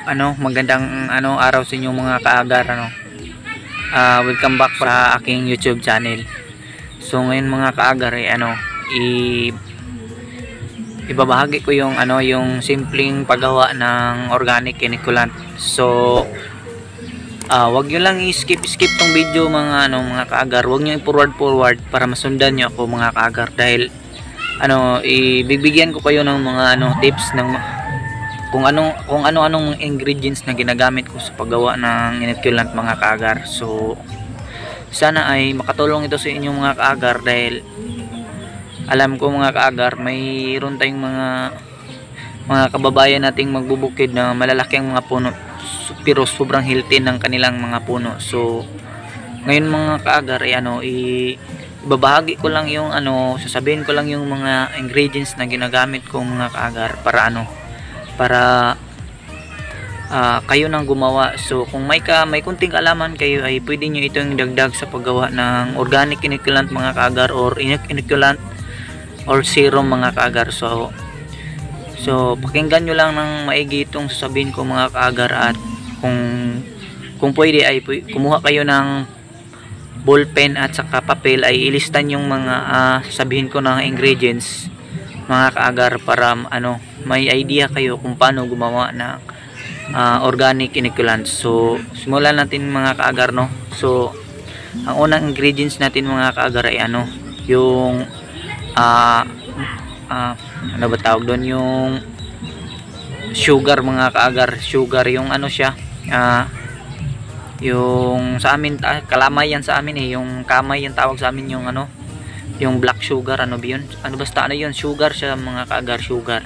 Magandang araw sa inyo mga kaagar. Welcome back sa aking YouTube channel. So ngayon mga kaagar ibabahagi ko yung yung simpleng paggawa ng organic inoculant. So wag niyo lang i-skip tong video mga kaagar. Wag niyo i-forward para masundan niyo ako mga kaagar, dahil ibibigyan ko kayo ng mga tips ng kung ano-anong ingredients na ginagamit ko sa paggawa ng inoculant mga kaagar. So sana ay makatulong ito sa inyo mga kaagar, dahil alam ko mga kaagar, mayroon tayong mga kababayan nating magbubukid na malalaking mga puno pero sobrang healthy ng kanilang mga puno. So ngayon mga kaagar ibabahagi ko lang yung sasabihin ko lang yung mga ingredients na ginagamit ko mga kaagar para kayo nang gumawa. So kung may kunting kaalaman kayo, ay pwede nyo itong dagdag sa paggawa ng organic inoculant mga kaagar, or inoculant or serum mga kaagar. So pakinggan nyo lang ng maigi itong sasabihin ko mga kaagar, at kung pwede ay kumuha kayo ng ballpen at saka papel, ay ilistan yung mga sabihin ko ng ingredients mga kaagar, para may idea kayo kung paano gumawa ng organic inoculant. So simulan natin mga kaagar, no. So ang unang ingredients natin mga kaagar ay yung ano ba tawag doon, yung sugar mga kaagar. Sugar yung siya, yung sa amin kalamay yan sa amin yung kamay yung tawag sa amin, yung black sugar, basta yun, sugar siya mga kaagar, sugar.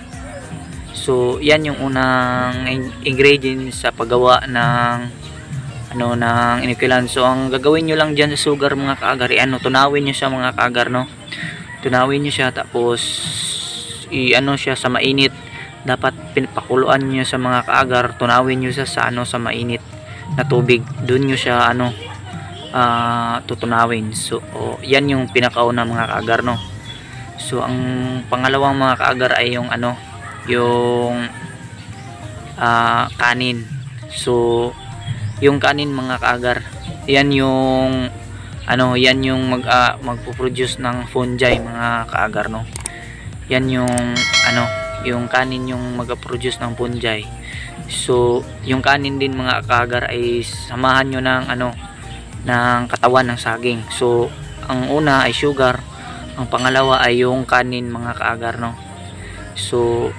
So yan yung unang ingredients sa paggawa ng ng inoculant. So ang gagawin nyo lang dyan sa sugar mga kaagar, tunawin nyo siya mga kaagar, no. Tunawin nyo siya, tapos siya sa mainit. Dapat pinapakuluan nyo sa mga kaagar, tunawin nyo siya sa sa mainit na tubig. Doon nyo siya tutunawin. So yan yung pinakauna mga kaagar, no. So ang pangalawang mga kaagar ay yung yung kanin. So yung kanin mga kaagar, yan yung magpo-produce ng fungi mga kaagar, no. Yan yung yung kanin yung mag-produce ng fungi. So yung kanin din mga kaagar ay samahan nyo ng ng katawan ng saging. So ang una ay sugar, ang pangalawa ay yung kanin mga kaagar, no. So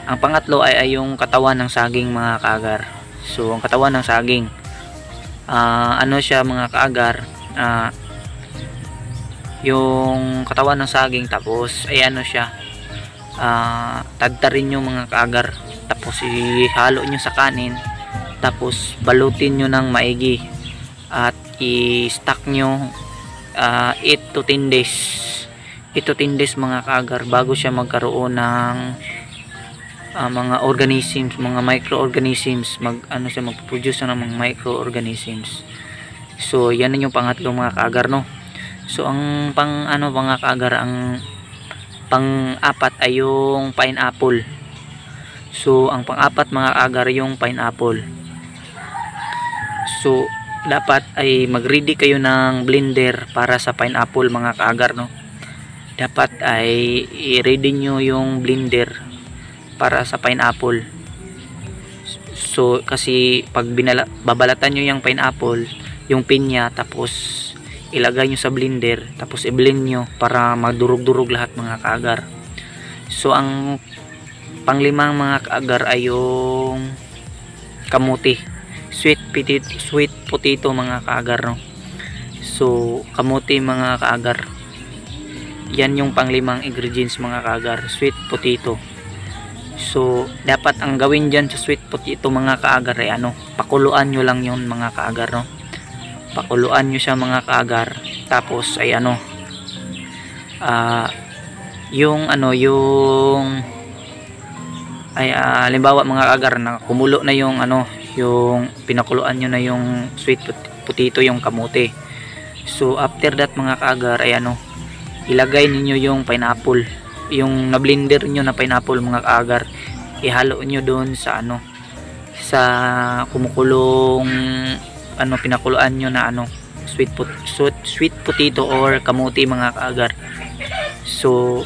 ang pangatlo ay yung katawan ng saging mga kaagar. So ang katawan ng saging siya mga kaagar, yung katawan ng saging, tapos ay siya tagtarin nyo mga kaagar, tapos ihalo nyo sa kanin, tapos balutin nyo ng maigi at i-stack nyo 8 to 10 days mga kaagar, bago siya magkaroon ng mga organisms, mga microorganisms, siya magpo-produce ng mga microorganisms. So yan yung pangatlo mga kaagar, no. So ang mga kaagar, ang pang-apat ay yung pineapple. So ang pang-apat mga kaagar yung pineapple. So dapat ay mag-ready kayo ng blender para sa pineapple mga kaagar, no. Dapat ay i-ready nyo yung blender para sa pineapple. So kasi pag babalatan nyo yung pineapple, yung pinya, tapos ilagay nyo sa blender, tapos i-blend nyo para magdurog-durog lahat mga kaagar. So ang panglimang mga kaagar ay yung kamuti, sweet potato mga kaagar, no. So kamuti mga kaagar, yan yung panglimang ingredients mga kaagar, sweet potato. So dapat ang gawin dyan sa sweet potato mga kaagar ay pakuluan nyo lang yun mga kaagar, no. Pakuluan nyo siya mga kaagar, tapos ay halimbawa mga kaagar, na kumulo na yung yung pinakuluan nyo na yung sweet potato, yung kamote. So after that mga kaagar ay ilagay niyo yung pineapple, yung na blender nyo na pineapple mga kaagar, ihalo nyo doon sa sa kumukulong ano, pinakuluan nyo na ano, sweet potato or kamuti mga kaagar. So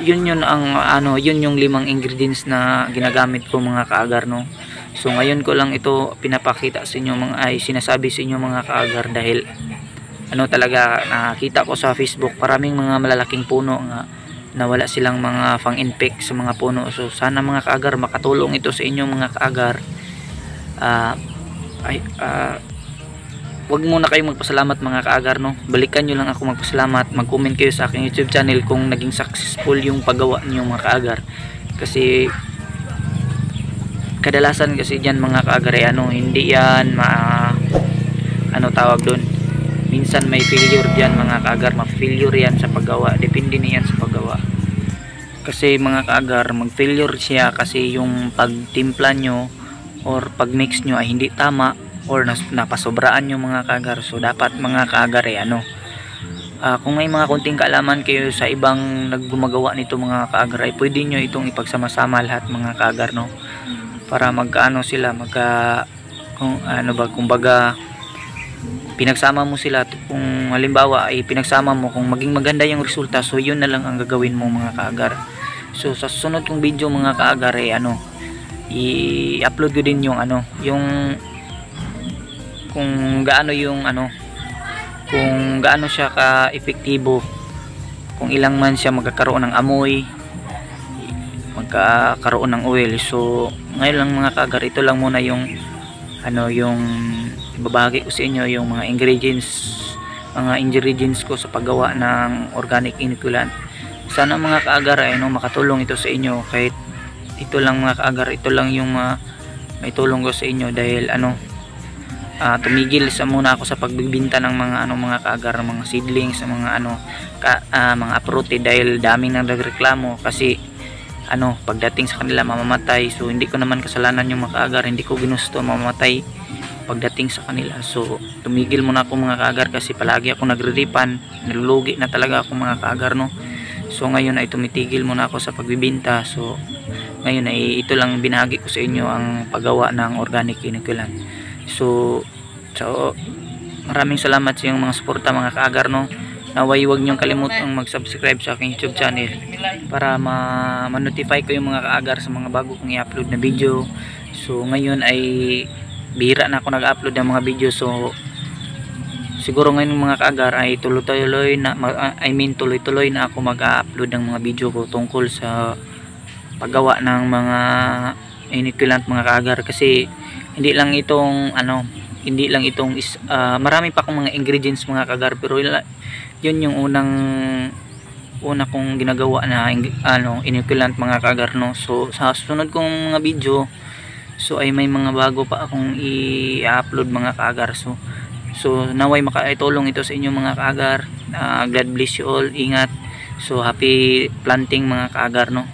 yun ang ano, yun yung 5 ingredients na ginagamit ko mga kaagar, no. So ngayon ko lang ito pinapakita sa inyo mga, ay sinasabi sa inyo mga kaagar, dahil ano talaga nakita ko sa Facebook maraming mga malalaking puno nga na wala silang mga fang-infect sa mga puno. So sana mga kaagar makatulong ito sa inyo mga kaagar. Wag muna kayong magpasalamat mga kaagar, no. Balikan nyo lang ako magpasalamat, mag-comment kayo sa aking YouTube channel kung naging successful yung paggawa niyo mga kaagar. Kasi kadalasan kasi diyan mga kaagar ay ano, hindi yan ano tawag doon, minsan may failure diyan mga kaagar, ma-failure yan sa paggawa, depende niyan sa paggawa. Kasi mga kaagar, mag-failure siya kasi yung pagtimpla nyo or pag-mix nyo ay hindi tama or napasobraan yung mga kaagar. So dapat mga kaagar ay ano, kung may mga kunting kaalaman kayo sa ibang naggumagawa nito mga kaagar, ay pwede nyo itong ipagsama-sama lahat mga kaagar, no, para magkaano sila, kung ano ba, kumbaga pinagsama mo sila. Kung halimbawa ay pinagsama mo, kung maging maganda yung resulta, so yun na lang ang gagawin mo mga kaagar. So sa susunod kong video mga kaagar ay ano, i-upload ko din yung ano, yung kung gaano yung ano, kung gaano siya ka-epektibo, kung ilang man siya magkakaroon ng amoy, magkakaroon ng oil. So ngayon lang mga kaagar, ito lang muna yung ano, yung ibabahagi ko sa inyo yung mga ingredients ko sa paggawa ng organic inoculant. Sana mga kaagar ay no, makatulong ito sa inyo. Kahit ito lang mga kaagar, ito lang yung may tulong ko sa inyo, dahil ano, tumigil sa muna ako sa pagbibinta ng mga ano mga kaagar, mga seedlings, sa mga ano mga uprooted, dahil daming nang nagreklamo kasi ano, pagdating sa kanila mamamatay. So hindi ko naman kasalanan yung mga kaagar, hindi ko ginusto mamamatay pagdating sa kanila. So tumigil muna ako mga kaagar kasi palagi ako nagre-repan, nalulugi na talaga ako mga kaagar, no. So ngayon ay tumitigil muna ako sa pagbibinta. So ngayon ay ito lang binahagi ko sa inyo, ang paggawa ng organic inoculant. So maraming salamat sa inyong mga suporta mga kaagar, no. Naway huwag niyong kalimutang mag-subscribe sa aking YouTube channel para ma-notify ko yung mga kaagar sa mga bago kong i-upload na video. So ngayon ay bihira na ako nag-upload ng mga video. So siguro ngayon mga kaagar ay tuloy-tuloy na ako mag-upload ng mga video ko tungkol sa paggawa ng mga inoculant mga kaagar. Kasi hindi lang itong ano, marami pa akong mga ingredients mga kaagar, pero yun yung una kong ginagawa na ano, inoculant mga kaagar, no. So sa susunod kong mga video, so ay may mga bago pa akong i-upload mga kaagar. So naway makaitulong ito sa inyo mga kaagar. God bless you all, ingat. So happy planting mga kaagar, no.